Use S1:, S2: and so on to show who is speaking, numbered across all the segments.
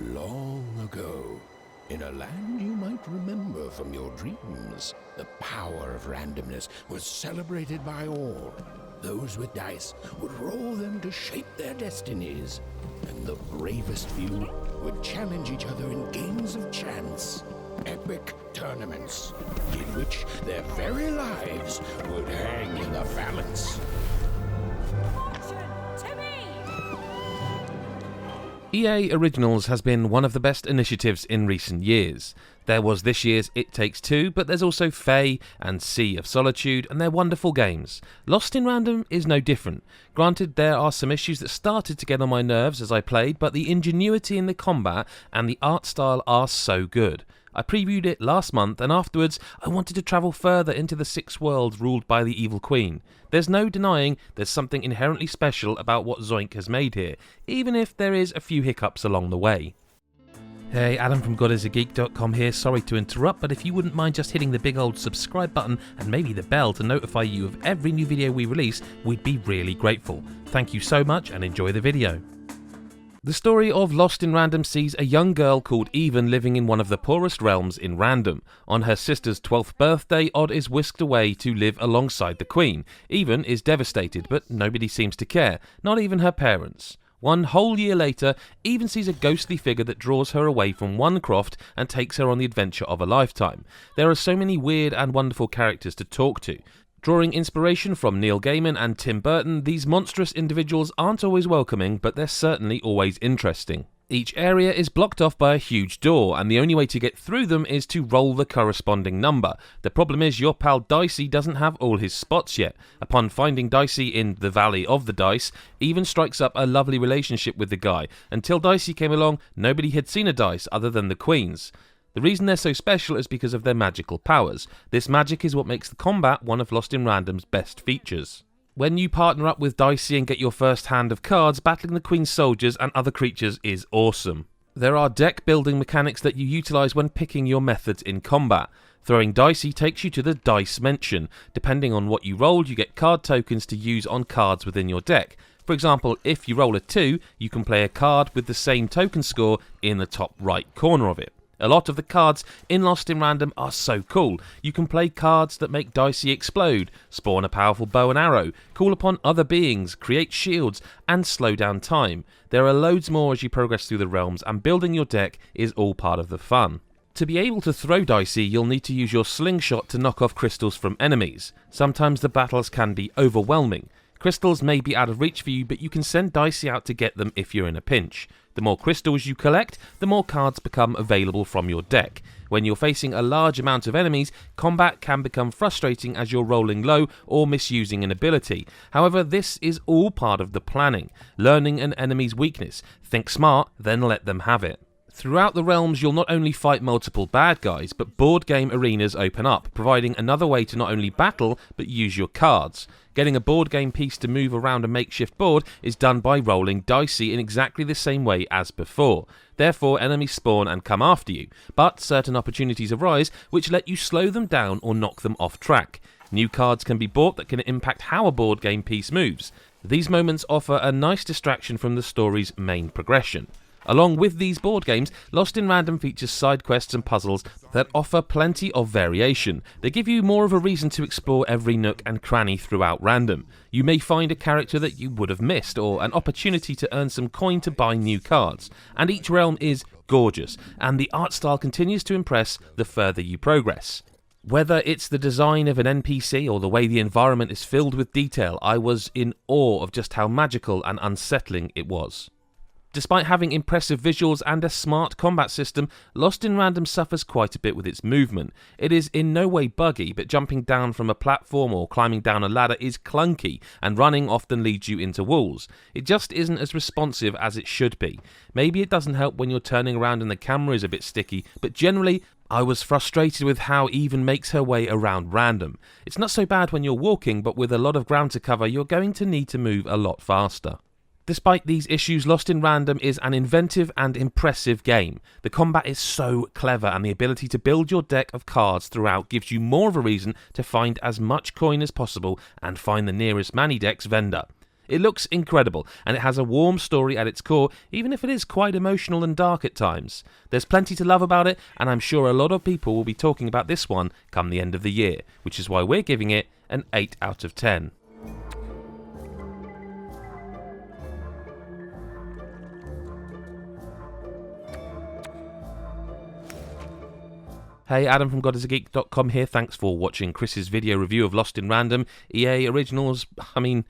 S1: Long ago, in a land you might remember from your dreams, the power of randomness was celebrated by all. Those with dice would roll them to shape their destinies, and the bravest few would challenge each other in games of chance. Epic tournaments, in which their very lives would hang in the balance.
S2: EA Originals has been one of the best initiatives in recent years. There was this year's It Takes Two, but there's also Fae and Sea of Solitude, and they're wonderful games. Lost in Random is no different. Granted, there are some issues that started to get on my nerves as I played, but the ingenuity in the combat and the art style are so good. I previewed it last month, and afterwards I wanted to travel further into the six worlds ruled by the Evil Queen. There's no denying there's something inherently special about what Zoink has made here, even if there is a few hiccups along the way. Hey, Adam from GodIsAGeek.com here. Sorry to interrupt, but if you wouldn't mind just hitting the big old subscribe button and maybe the bell to notify you of every new video we release, we'd be really grateful. Thank you so much and enjoy the video. The story of Lost in Random sees a young girl called Even living in one of the poorest realms in Random. On her sister's 12th birthday, Odd is whisked away to live alongside the Queen. Even is devastated, but nobody seems to care, not even her parents. One whole year later, Even sees a ghostly figure that draws her away from Onecroft and takes her on the adventure of a lifetime. There are so many weird and wonderful characters to talk to. Drawing inspiration from Neil Gaiman and Tim Burton, these monstrous individuals aren't always welcoming, but they're certainly always interesting. Each area is blocked off by a huge door, and the only way to get through them is to roll the corresponding number. The problem is your pal Dicey doesn't have all his spots yet. Upon finding Dicey in the Valley of the Dice, Even strikes up a lovely relationship with the guy. Until Dicey came along, nobody had seen a dice other than the Queen's. The reason they're so special is because of their magical powers. This magic is what makes the combat one of Lost in Random's best features. When you partner up with Dicey and get your first hand of cards, battling the Queen's soldiers and other creatures is awesome. There are deck building mechanics that you utilise when picking your methods in combat. Throwing Dicey takes you to the dice mention. Depending on what you roll, you get card tokens to use on cards within your deck. For example, if you roll a 2, you can play a card with the same token score in the top right corner of it. A lot of the cards in Lost in Random are so cool. You can play cards that make Dicey explode, spawn a powerful bow and arrow, call upon other beings, create shields, and slow down time. There are loads more as you progress through the realms, and building your deck is all part of the fun. To be able to throw Dicey, you'll need to use your slingshot to knock off crystals from enemies. Sometimes the battles can be overwhelming. Crystals may be out of reach for you, but you can send Dicey out to get them if you're in a pinch. The more crystals you collect, the more cards become available from your deck. When you're facing a large amount of enemies, combat can become frustrating as you're rolling low or misusing an ability. However, this is all part of the planning. Learning an enemy's weakness. Think smart, then let them have it. Throughout the realms, you'll not only fight multiple bad guys, but board game arenas open up, providing another way to not only battle, but use your cards. Getting a board game piece to move around a makeshift board is done by rolling Dicey in exactly the same way as before. Therefore, enemies spawn and come after you, but certain opportunities arise which let you slow them down or knock them off track. New cards can be bought that can impact how a board game piece moves. These moments offer a nice distraction from the story's main progression. Along with these board games, Lost in Random features side quests and puzzles that offer plenty of variation. They give you more of a reason to explore every nook and cranny throughout Random. You may find a character that you would have missed, or an opportunity to earn some coin to buy new cards. And each realm is gorgeous, and the art style continues to impress the further you progress. Whether it's the design of an NPC or the way the environment is filled with detail, I was in awe of just how magical and unsettling it was. Despite having impressive visuals and a smart combat system, Lost in Random suffers quite a bit with its movement. It is in no way buggy, but jumping down from a platform or climbing down a ladder is clunky, and running often leads you into walls. It just isn't as responsive as it should be. Maybe it doesn't help when you're turning around and the camera is a bit sticky, but generally, I was frustrated with how Even makes her way around Random. It's not so bad when you're walking, but with a lot of ground to cover, you're going to need to move a lot faster. Despite these issues, Lost in Random is an inventive and impressive game. The combat is so clever, and the ability to build your deck of cards throughout gives you more of a reason to find as much coin as possible and find the nearest Mannie Dex vendor. It looks incredible, and it has a warm story at its core, even if it is quite emotional and dark at times. There's plenty to love about it, and I'm sure a lot of people will be talking about this one come the end of the year, which is why we're giving it an 8 out of 10. Hey, Adam from GodIsAGeek.com here. Thanks for watching Chris's video review of Lost in Random. EA Originals, I mean,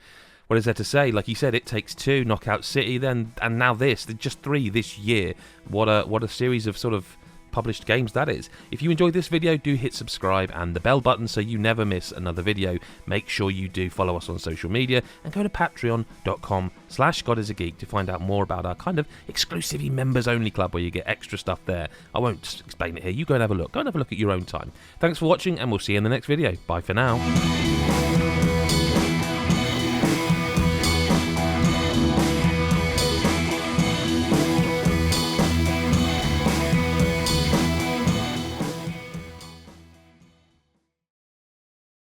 S2: what is there to say? Like he said, It Takes Two, Knockout City, and now this. Just 3 this year. What a series of sort of published games that is. If you enjoyed this video, do hit subscribe and the bell button so you never miss another video. Make sure you do follow us on social media and go to patreon.com/GodIsAGeek to find out more about our kind of exclusive members only club where you get extra stuff there. I won't explain it here. You go and have a look. Go and have a look at your own time. Thanks for watching, and we'll see you in the next video. Bye for now.